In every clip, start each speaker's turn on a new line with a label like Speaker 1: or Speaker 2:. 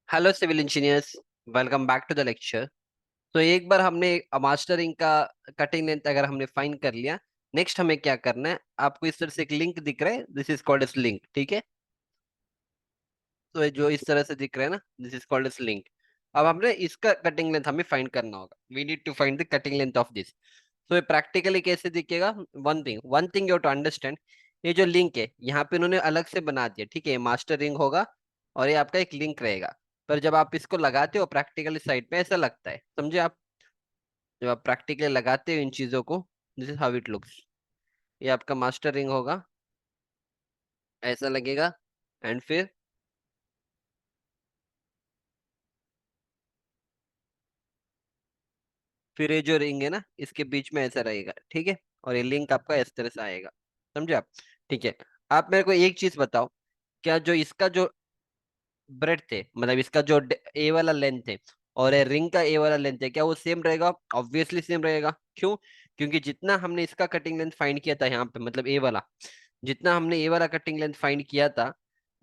Speaker 1: Hello civil engineers. Welcome back to the lecture. तो एक बार हमने मास्टरिंग का कटिंग लेंथ अगर हमने फाइंड कर लिया, नेक्स्ट हमें क्या करना है? आपको इस तरह से एक लिंक दिख रहा है, this is called S link, ठीक है? तो ये जो इस तरह से दिख रहा है ना, this is called S link. अब हमने इसका कटिंग लेंथ हमें फाइंड करना होगा। We need to find the cutting length of this. तो ये प्रैक्टिकली कैसे दिखेगा? One thing you to understand. ये जो लिंक है यहाँ पे इन्होंने अलग से बना दिया, ठीक है? मास्टर रिंग होगा और ये आपका एक लिंक रहेगा। पर जब आप इसको लगाते हो प्रैक्टिकली साइड पे ऐसा लगता है, समझे आप? जब आप प्रैक्टिकली लगाते हो इन चीजों को, this is how it looks. ये आपका मास्टर रिंग होगा, ऐसा लगेगा। एंड फिर ये जो रिंग है ना, इसके बीच में ऐसा रहेगा, ठीक है? और ये लिंक आपका इस तरह से आएगा, समझे आप? ठीक है। आप मेरे को एक चीज बताओ, क्या जो इसका जो ब्रेड्थ है, मतलब इसका जो ए वाला लेंथ है और ये रिंग का ए वाला लेंथ है, क्या वो सेम रहेगा? ऑब्वियसली सेम रहेगा। क्यों? क्योंकि जितना हमने इसका कटिंग लेंथ फाइंड किया था यहाँ पे, मतलब ए वाला, जितना हमने ए वाला कटिंग लेंथ फाइंड किया था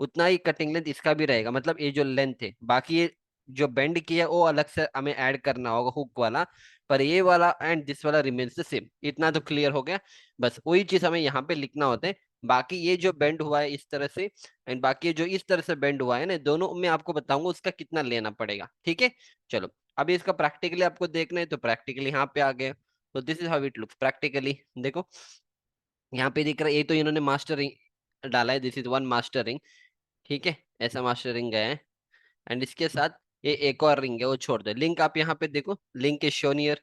Speaker 1: उतना ही कटिंग लेंथ इसका भी रहेगा। मतलब ये जो लेंथ है, बाकी ये जो बेंड किया वो अलग से हमें ऐड करना होगा हुक वाला। पर ये वाला एंड दिस वाला रिमेन्स द सेम। इतना तो क्लियर हो गया। बस वही चीज हमें यहाँ पे लिखना होता है। बाकी ये जो बेंड हुआ है इस तरह से, एंड बाकी जो इस तरह से बेंड हुआ है ना, दोनों मैं आपको बताऊंगा उसका कितना लेना पड़ेगा, ठीक है? चलो, अभी इसका प्रैक्टिकली आपको देखना है तो प्रैक्टिकली यहाँ पे आ गए। तो this is how it looks practically. देखो, यहाँ पे दिख रहा है, ये तो इन्होंने मास्टरिंग डाला है, दिस इज वन मास्टरिंग, ठीक है? ऐसा मास्टरिंग गया है। एंड इसके साथ ये एक और रिंग है, वो छोड़ दो। लिंक आप यहाँ पे देखो, लिंक इज शोन हियर।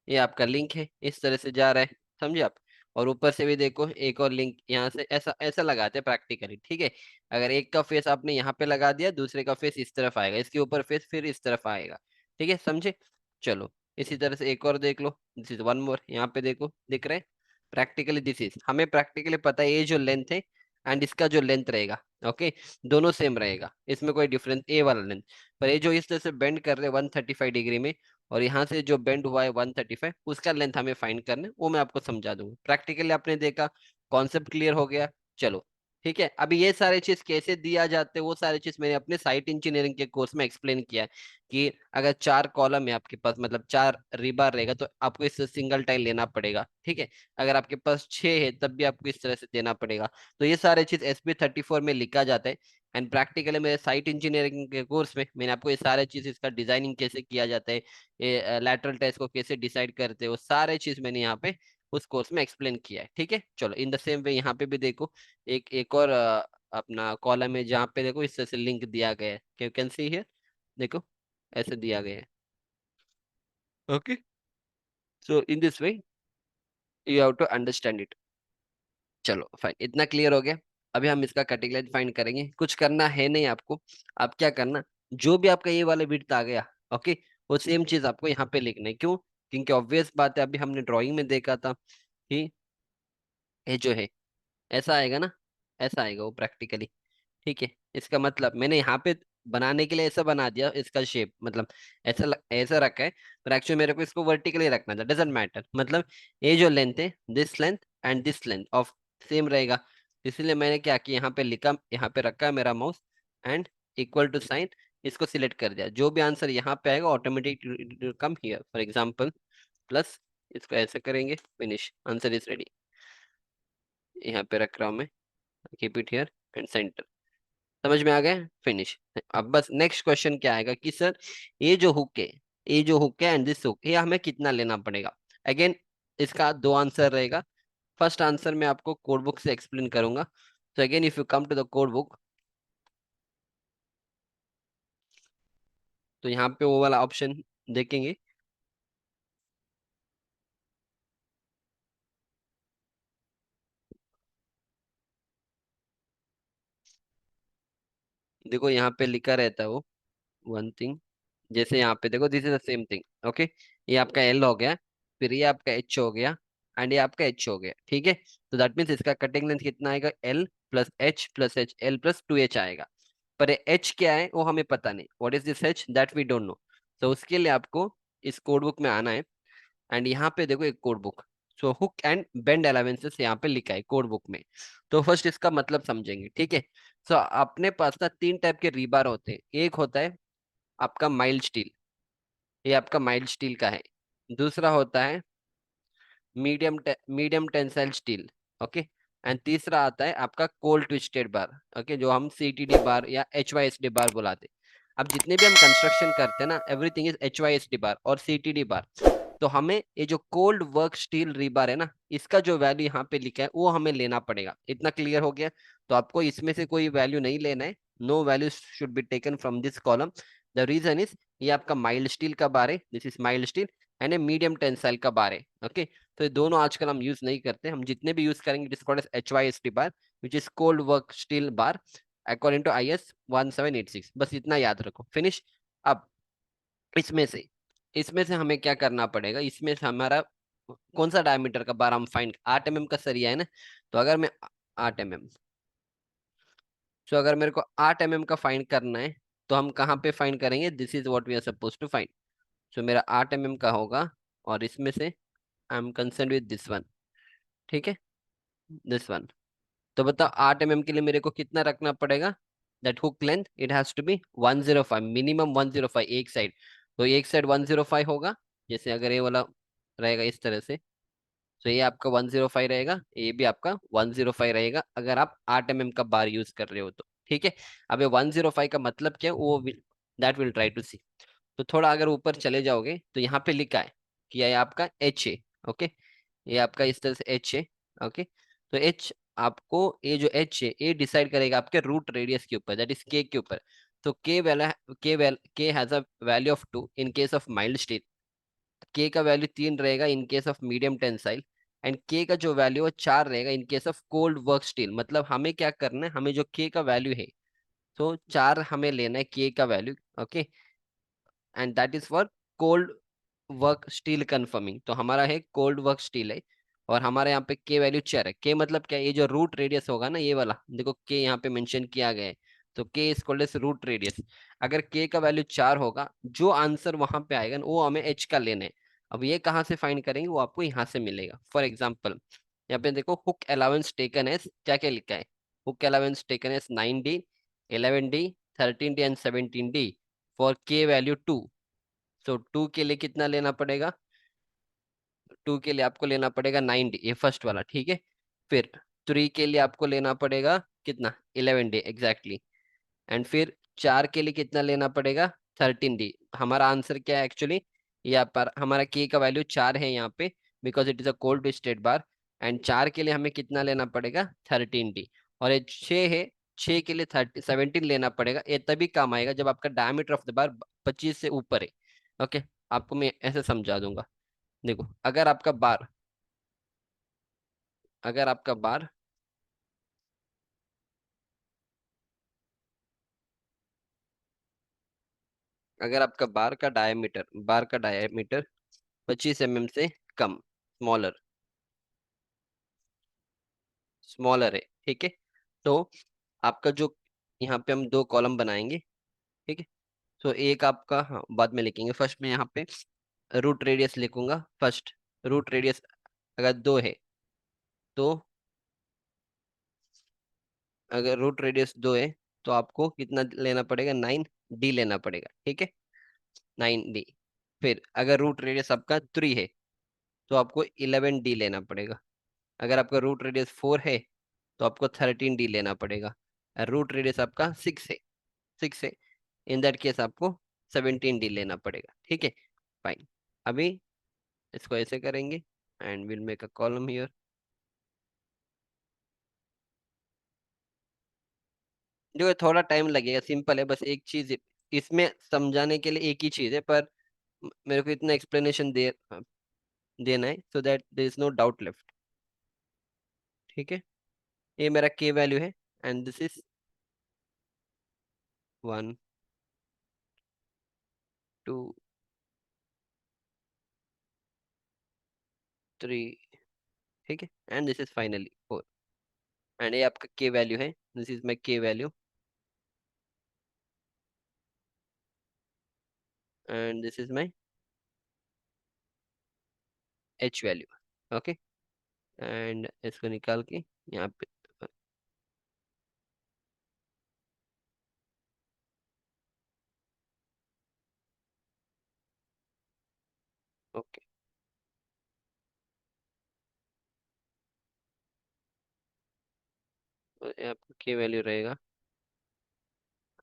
Speaker 1: ये आपका लिंक है, इस तरह से जा रहा है, समझे आप? और ऊपर से भी देखो एक और लिंक यहाँ से, ऐसा ऐसा लगाते हैं प्रैक्टिकली, ठीक है? अगर एक का फेस आपने यहाँ पे लगा दिया, दूसरे का फेस इस तरफ आएगा, इसके ऊपर फेस फिर इस तरफ आएगा, ठीक है? समझे? चलो, इसी तरह से एक और देख लो, दिस इज वन मोर। यहाँ पे देखो, दिख रहा है प्रैक्टिकली? दिस इज, हमें प्रैक्टिकली पता है ये जो लेंथ है एंड इसका जो लेंथ रहेगा, ओके, दोनों सेम रहेगा, इसमें कोई डिफरेंस ए वाला लेंथ। पर ये जो इस तरह से बेंड कर रहे हैं 135 डिग्री में, और यहाँ से जो बेंड हुआ है 135, उसका लेंथ हमें फाइंड करना है, वो मैं आपको समझा दूंगा। प्रैक्टिकली आपने देखा, कॉन्सेप्ट क्लियर हो गया। चलो, ठीक है। अभी ये सारे चीज कैसे दिया जाते हैं वो सारे चीज मैंने अपने साइट इंजीनियरिंग के कोर्स में एक्सप्लेन किया है। कि अगर चार कॉलम है आपके पास, मतलब चार रिबार रहेगा, तो आपको इससे सिंगल टाइल लेना पड़ेगा, ठीक है? अगर आपके पास छह है तब भी आपको इस तरह से देना पड़ेगा। तो ये सारे चीज SB34 में लिखा जाता है। एंड प्रैक्टिकली मेरे साइट इंजीनियरिंग के कोर्स में मैंने आपको ये सारे चीज, इसका डिजाइनिंग कैसे किया जाता है, ये लैटरल टेस्ट को कैसे डिसाइड करते हैं, वो सारे चीज मैंने यहाँ पे उस कोर्स में एक्सप्लेन किया है, ठीक है? चलो, इन द सेम वे यहाँ पे भी देखो, एक एक और अपना कॉलम है जहाँ पे देखो इस तरह से लिंक दिया गया है, यू कैन सी हियर। देखो, ऐसे दिया गया है, okay? So in this way you have to understand it. चलो फाइन, इतना क्लियर हो गया। अभी हम इसका कटिंग लाइन फाइंड करेंगे, कुछ करना है नहीं आपको। आप क्या करना, जो भी आपका ये वाला विड्थ आ गया, ओके, वो सेम चीज आपको यहाँ पे लिखना है। क्यों? क्योंकि ऑब्वियस बात है, अभी हमने ड्राइंग में देखा था कि ये जो है ऐसा आएगा ना, ऐसा आएगा वो प्रैक्टिकली, ठीक है? इसका मतलब मैंने यहाँ पे बनाने के लिए ऐसा बना दिया, इसका शेप मतलब ऐसा रखा है। पर एक्चुअली मेरे को इसको वर्टिकली रखना था, डजेंट मैटर। मतलब ये जो लेंथ है, this length and this length of same रहेगा। इसलिए मैंने क्या किया, यहाँ पे लिखा, यहाँ पे रखा है मेरा mouse, and equal to sign, इसको सिलेक्ट कर दिया। जो भी आंसर यहाँ पे आएगा automatic come here. For example plus, इसको ऐसे करेंगे, फिनिश, आंसर इज रेडी। यहाँ पे रख रहा हूँ मैं, keep it here and centre. समझ में आ गया? फिनिश। अब बस नेक्स्ट क्वेश्चन क्या आएगा कि सर, ये जो हुक है, ये जो हुक है एंड दिस हुक, ये हमें कितना लेना पड़ेगा? अगेन, इसका दो आंसर रहेगा। फर्स्ट आंसर मैं आपको कोड बुक से एक्सप्लेन करूंगा। तो again if you come to the code book, तो यहाँ पे वो वाला ऑप्शन देखेंगे। देखो, यहाँ पे लिखा रहता है वो वन थिंग। जैसे यहाँ पे देखो, this is the same thing, okay? ये आपका एल हो गया, फिर ये आपका एच हो गया, एंड ये आपका एच हो गया, ठीक है? तो दैट मीन्स इसका कटिंग लेंथ कितना आएगा? L plus H plus H, L plus 2H आएगा। पर एच क्या है वो हमें पता नहीं, what is this H, that we don't know. तो उसके लिए आपको इस कोड बुक में आना है। एंड यहाँ पे देखो एक code book, so hook and bend allowances यहाँ पे लिखा है कोड बुक में। तो फर्स्ट इसका मतलब समझेंगे, ठीक है? सो अपने पास ना तीन टाइप के रीबार होते हैं। एक होता है आपका माइल्ड स्टील, ये आपका माइल्ड स्टील का है। दूसरा होता है medium tensile steel. Okay. And तीसरा आता है आपका कोल्ड ट्विस्टेड बार। ओके, जो हम सीटीडी बार या HYSD बार बुलाते हैं। अब जितने भी हम कंस्ट्रक्शन करते हैं ना, एवरीथिंग इज HYSD बार और CTD बार। तो हमें ये जो कोल्ड वर्क स्टील रीबार है ना, इसका जो वैल्यू यहाँ पे लिखा है वो हमें लेना पड़ेगा। इतना क्लियर हो गया? तो आपको इसमें से कोई वैल्यू नहीं लेना है। No value should be taken from this column. The reason is, ये आपका माइल्ड स्टील का बार है, this is mild steel, and a medium tensile का बार है। ओके। तो ये दोनों आजकल हम यूज नहीं करते। हम जितने भी यूज करेंगे, it is called as HYSD bar, which is cold work steel bar according to IS 1786। बस इतना याद रखो, फिनिश। अब इसमें से इसमें से हमें क्या करना पड़ेगा, इसमें से हमारा कौन सा डायमीटर का बार हम फाइंड, 8 mm का सरिया है ना। तो अगर मैं 8 mm, तो अगर मेरे को 8 mm का फाइंड करना है, तो हम कहाँ पे फाइंड करेंगे? This is what we are suppose to find. So मेरा 8 mm का होगा, और इसमें से I am concern with this one. ठीक है, दिस वन। तो बताओ 8 mm के लिए मेरे को कितना रखना पड़ेगा? That hook length it has to be 105, minimum 105 एक साइड। तो एक साइड 105 होगा। जैसे अगर ये वाला रहेगा इस तरह से, तो ये आपका 105 रहेगा, ये भी आपका 105 रहेगा, अगर आप 8 mm का बार यूज कर रहे हो तो। ठीक है। अब ये 105 का मतलब क्या है, वो दैट विल ट्राई टू सी। तो थोड़ा अगर ऊपर चले जाओगे, तो यहाँ पे लिखा है कि ये आपका HA। ओके, ये आपका इस तरह से HA। ओके। तो H, आपको ये जो H है, ये डिसाइड करेगा आपके रूट रेडियस के ऊपर, दैट इज K के ऊपर। तो K has a value of 2 in case of mild steel, K का वैल्यू 3 रहेगा in case of medium tensile, and K का जो वैल्यू है 4 रहेगा in case of cold work steel. मतलब हमें क्या करना है, हमें जो K का वैल्यू है, तो 4 हमें लेना है K का वैल्यू। Okay, and that is for cold work steel conforming. तो हमारा है कोल्ड वर्क स्टील है, और हमारे यहाँ पे के वैल्यू 4 है। के मतलब क्या है? ये जो रूट रेडियस होगा ना, ये वाला देखो, के यहाँ पे मेंशन किया गया है। तो K is called as root radius. अगर के का वैल्यू 4 होगा, जो आंसर वहां पे आएगा ना, वो हमें एच का लेना है। अब ये कहाँ से फाइंड करेंगे, वो आपको यहाँ से मिलेगा। फॉर एग्जाम्पल, यहाँ पे देखो, हुक अलाउंस टेकन एज क्या क्या लिखा है। Hook allowance taken as 9D, 11D, 13D and 17D for K value 2। So 2 K लिए कितना लेना पड़ेगा? 2 के लिए आपको लेना पड़ेगा 9D, ये फर्स्ट वाला। ठीक है। फिर 3 के लिए आपको लेना पड़ेगा कितना? 11D exactly. एंड फिर 4 के लिए कितना लेना पड़ेगा? 13D। हमारा आंसर क्या है एक्चुअली? यहाँ पर हमारा के का वैल्यू 4 है यहाँ पे, because it is a cold state bar. And 4 के लिए हमें कितना लेना पड़ेगा? 13D। और ये 6 है, 6 के लिए 17 लेना पड़ेगा। ये तभी काम आएगा जब आपका डायमीटर ऑफ द बार 25 से ऊपर है। ओके, आपको मैं ऐसे समझा दूंगा। देखो, अगर आपका बार अगर आपका बार का डायमीटर 25 mm से कम, स्मॉलर स्मॉलर है। ठीक है। तो आपका जो, यहाँ पे हम दो कॉलम बनाएंगे। ठीक है। तो एक आपका, हाँ, बाद में लिखेंगे। फर्स्ट में यहाँ पे रूट रेडियस लिखूंगा फर्स्ट। रूट रेडियस अगर 2 है, तो अगर रूट रेडियस 2 है, तो आपको कितना लेना पड़ेगा? 9D लेना पड़ेगा। ठीक है, 9D। फिर अगर रूट रेडियस आपका 3 है, तो आपको 11D लेना पड़ेगा। अगर आपका रूट रेडियस 4 है, तो आपको 13D लेना पड़ेगा। रूट रेडियस आपका 6 है, इन दैट केस आपको 17D लेना पड़ेगा। ठीक है, फाइन। अभी इसको ऐसे करेंगे, and will make a column here. जो है थोड़ा टाइम लगेगा, सिंपल है, बस एक चीज इसमें समझाने के लिए एक ही चीज है, पर मेरे को इतना एक्सप्लेनेशन देना है, so that there is no doubt left. ठीक है, ये मेरा के वैल्यू है, एंड दिस इज 1, 2, 3। ठीक है, and this is finally 4। And ये आपका के वैल्यू है, दिस इज माई के value, and this is my H value. Okay, and इसको निकाल के यहाँ पे, ओके, तो ये आपका की वैल्यू रहेगा,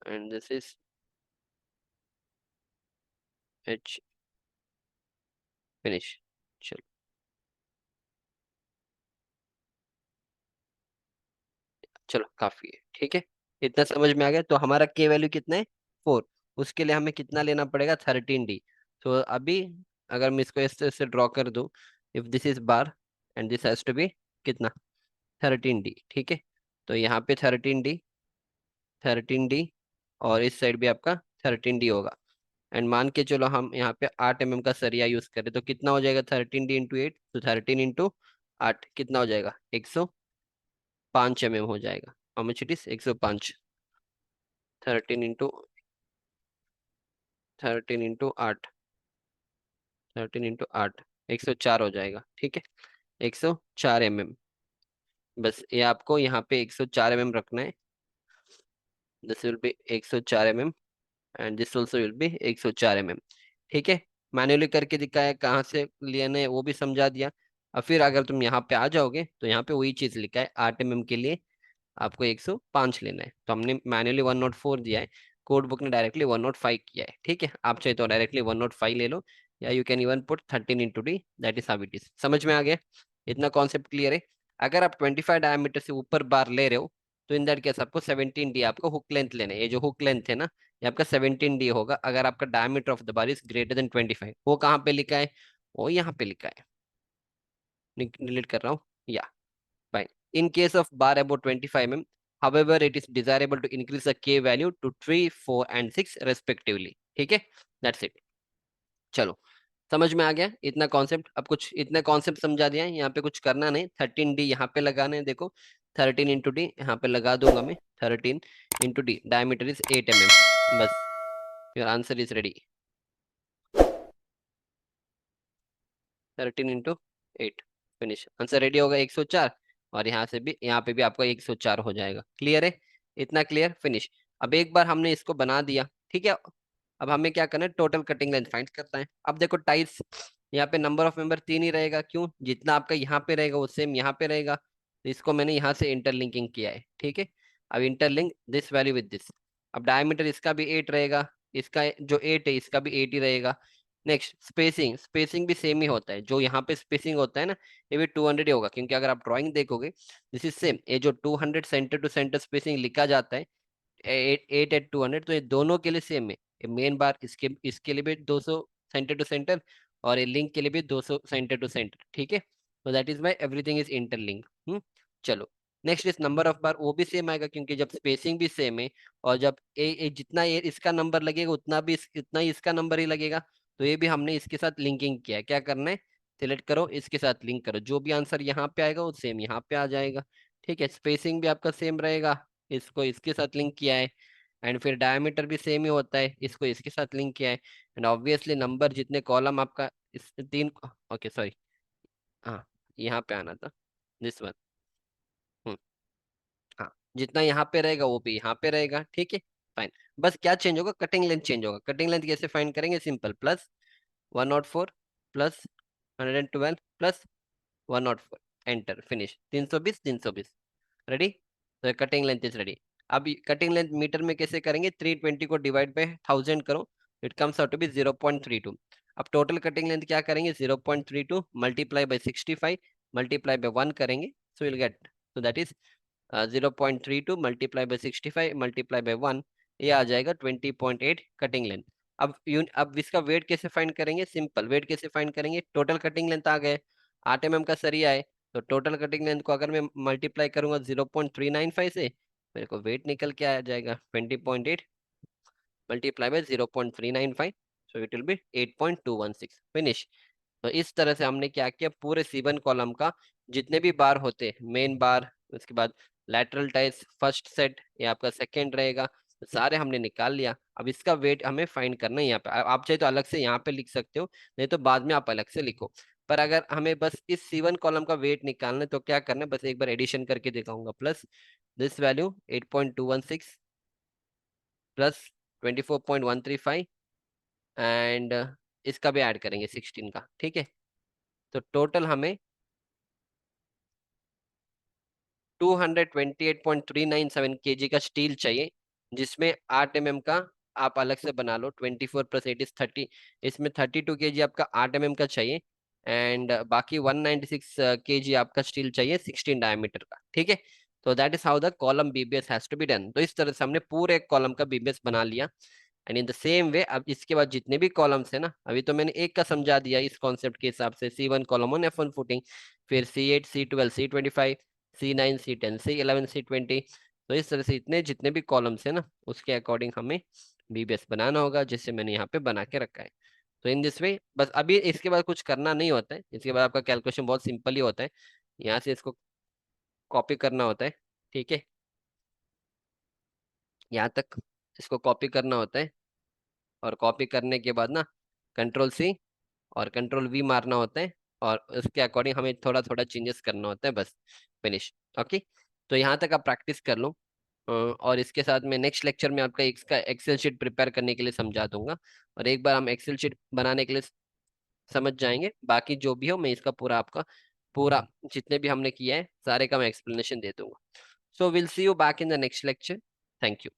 Speaker 1: and this is H, finish. चलो, चलो काफी है, ठीक है। इतना समझ में आ गया। तो हमारा के वैल्यू कितना है, 4। उसके लिए हमें कितना लेना पड़ेगा, 13D। तो अभी अगर मैं इसको ऐसे ऐसे ड्रॉ कर दूं, if this is bar and this has to be कितना, 13D, ठीक है। तो यहाँ पे 13D, 13D, और इस साइड भी आपका 13D होगा। एंड मान के चलो हम यहाँ पे 8 mm का सरिया यूज करें, तो कितना हो जाएगा, 13D × 8, तो 13 × 8 कितना हो जाएगा, 105 mm हो जाएगा। How much it is, 105। 13 × 8, 13 × 8, 104 हो जाएगा, ठीक है। 104 mm। बस ये आपको यहाँ पे 104 mm रखना है। This will be 104 mm, and this also will be 104 mm, ठीक है। मैन्युअली करके दिखाया, कहाँ से लेना है वो भी समझा दिया। अब फिर अगर तुम यहाँ पे आ जाओगे तो यहाँ पे वही चीज लिखा है, 8 mm के लिए आपको 105 लेना है। तो हमने मैन्युअली 104 दिया है, कोड बुक ने डायरेक्टली 105 किया है, ठीक है। आप चाहे तो डायरेक्टली 105 ले लो, या you can even put 13 × D, that is how it is. समझ में आ गया, इतना कॉन्सेप्ट क्लियर है। अगर आप 25 डायमीटर से ऊपर बार ले रहे हो, तो इन दैट केस आपको 17D आपको हुक लेंथ लेना है। ये जो हुक लेंथ है ना, ये आपका 17D होगा, अगर आपका diameter of the bar is greater than 25। वो कहाँ पे लिखा है, वो यहाँ पे लिखा है, डिलीट कर रहा हूँ, या fine. In case of bar about 25 mm, however, it is desirable to increase the K value to 3, 4 and 6 respectively. ठीक है, that's it। चलो, समझ में आ गया इतना कॉन्सेप्ट। अब कुछ इतना कॉन्सेप्ट समझा दिया है, यहाँ पे कुछ करना नहीं। 13D यहाँ पे लगाना है, देखो 13 × D यहाँ पे लगा दूंगा मैं। 13 × D, डायमीटर इज 8 mm। बस, your answer is ready. 13 × 8, finish, answer ready होगा 104। और यहाँ से भी, यहाँ पे भी आपका 104 हो जाएगा। क्लियर है, इतना क्लियर, फिनिश। अब एक बार हमने इसको बना दिया, ठीक है। अब हमें क्या करना है, टोटल कटिंग लेंथ फाइंड करना है। अब देखो टाइल्स, यहाँ पे नंबर ऑफ मेंबर 3 ही रहेगा, क्यों, जितना आपका यहाँ पे रहेगा वो सेम यहाँ पे रहेगा। तो इसको मैंने यहाँ से इंटरलिंकिंग किया है, ठीक है। अब interlink this value with this. अब डायमीटर इसका भी 8 रहेगा, इसका जो 8 है इसका भी 8 ही रहेगा। नेक्स्ट स्पेसिंग, स्पेसिंग भी सेम ही होता है। जो यहाँ पे स्पेसिंग होता है ना, ये भी 200 ही होगा, क्योंकि अगर आप ड्राइंग देखोगे, दिस इज सेम। ये जो 200 सेंटर टू सेंटर स्पेसिंग लिखा जाता है, 8 8 200, तो ये दोनों के लिए सेम है। ये मेन बार इसके इसके लिए भी 200 सेंटर टू सेंटर, और ये लिंक के लिए भी 200 सेंटर टू सेंटर, ठीक है। तो that is why everything is interlink. चलो, नेक्स्ट इस नंबर ऑफ बार, वो भी सेम आएगा, क्योंकि जब स्पेसिंग भी सेम है, और जब जितना ये इसका नंबर लगेगा उतना भी इतना ही इसका नंबर ही लगेगा। तो ये भी हमने इसके साथ लिंकिंग किया है। क्या करना है, सिलेक्ट करो, इसके साथ लिंक करो, जो भी आंसर यहाँ पे आएगा वो सेम यहाँ पे आ जाएगा, ठीक है। स्पेसिंग भी आपका सेम रहेगा, इसको इसके साथ लिंक किया है। एंड फिर डायमीटर भी सेम ही होता है, इसको इसके साथ लिंक किया है। एंड ऑब्वियसली नंबर जितने कॉलम आपका, इस तीन, ओके सॉरी, हाँ, यहाँ पे आना था, दिस वन। हाँ, जितना यहाँ पे रहेगा वो भी यहाँ पे रहेगा, ठीक है। फाइन। बस क्या चेंज होगा, कटिंग लेंथ चेंज होगा। कटिंग लेंथ कैसे फाइंड करेंगे, simple, plus 104 plus 112 plus 104, enter, finish. 320, 320, ready. तो कटिंग लेंथ इज रेडी। अब कटिंग लेंथ मीटर में कैसे करेंगे, 320 को डिवाइड बाय 1000 करो, it comes out to be 0.32। अब टोटल कटिंग लेंथ क्या करेंगे, 0.32 मल्टीप्लाई बाय 65 मल्टीप्लाई बाय 1 करेंगे, so will get, so that is 0.32 multiply by 65 multiply by 1, ये आ जाएगा 20.8 कटिंग लेंथ। अब इसका वेट कैसे फाइंड करेंगे, सिंपल, वेट कैसे फाइंड करेंगे, टोटल कटिंग लेंथ आ गए, 8 mm का सरिया है, तो टोटल कटिंग लेंथ को अगर मैं मल्टीप्लाई करूंगा 0.395 से, मेरे को वेट निकल के आ जाएगा 20.8 multiply by 0.395, so it will be 8.216, finish. तो इस तरह से हमने क्या किया, पूरे सीवन कॉलम का जितने भी बार होते, मेन बार, उसके बाद लैटरल टाइल्स, फर्स्ट सेट, ये आपका सेकंड रहेगा, तो सारे हमने निकाल लिया। अब इसका वेट हमें फाइंड करना है यहाँ पे। आप चाहे तो अलग से यहाँ पे लिख सकते हो, नहीं तो बाद में आप अलग से लिखो। पर अगर हमें बस इस सीवन कॉलम का वेट निकालना है, तो क्या करना है, बस एक बार एडिशन करके दिखाऊंगा, plus this value 8.216 plus 24.135 and इसका भी ऐड करेंगे 16 का, ठीक है। तो टोटल हमें 228.397 kg का स्टील चाहिए, जिसमें 8 mm का आप अलग से बना लो, 24 + 8 = 30, इसमें 32 kg आपका 8 mm का चाहिए, एंड बाकी 196 kg आपका स्टील चाहिए 16 डायमीटर का, ठीक है। तो that is how the column BBS has to be done. तो इस तरह से हमने पूरे कॉलम का बीबीएस बना लिया। And in the same way अब इसके बाद जितने भी कॉलम्स है ना, अभी तो मैंने एक का समझा दिया इस कॉन्सेप्ट के हिसाब से, C1 column on F1 footing, फिर C8 C12 C25 C9 C10 C11 C20। तो इस तरह से इतने जितने भी कॉलम्स है ना, उसके अकॉर्डिंग हमें बीबीएस बनाना होगा, जिससे मैंने यहाँ पे बना के रखा है। तो इन दिस वे बस, अभी इसके बाद कुछ करना नहीं होता है, इसके बाद आपका कैलकुलेशन बहुत सिंपल ही होता है। यहाँ से इसको कॉपी करना होता है, ठीक है, यहाँ तक इसको कॉपी करना होता है, और कॉपी करने के बाद ना Ctrl+C और Ctrl+V मारना होता है, और उसके अकॉर्डिंग हमें थोड़ा थोड़ा चेंजेस करना होता है, बस फिनिश। ओके, तो यहाँ तक आप प्रैक्टिस कर लो। और इसके साथ मैं नेक्स्ट लेक्चर में आपका इसका एक्सेल शीट प्रिपेयर करने के लिए समझा दूंगा, और एक बार हम एक्सेल शीट बनाने के लिए समझ जाएंगे, बाकी जो भी हो मैं इसका पूरा आपका पूरा जितने भी हमने किया है सारे का मैं एक्सप्लेनेशन दे दूंगा। So will see you back in the next lecture. Thank you.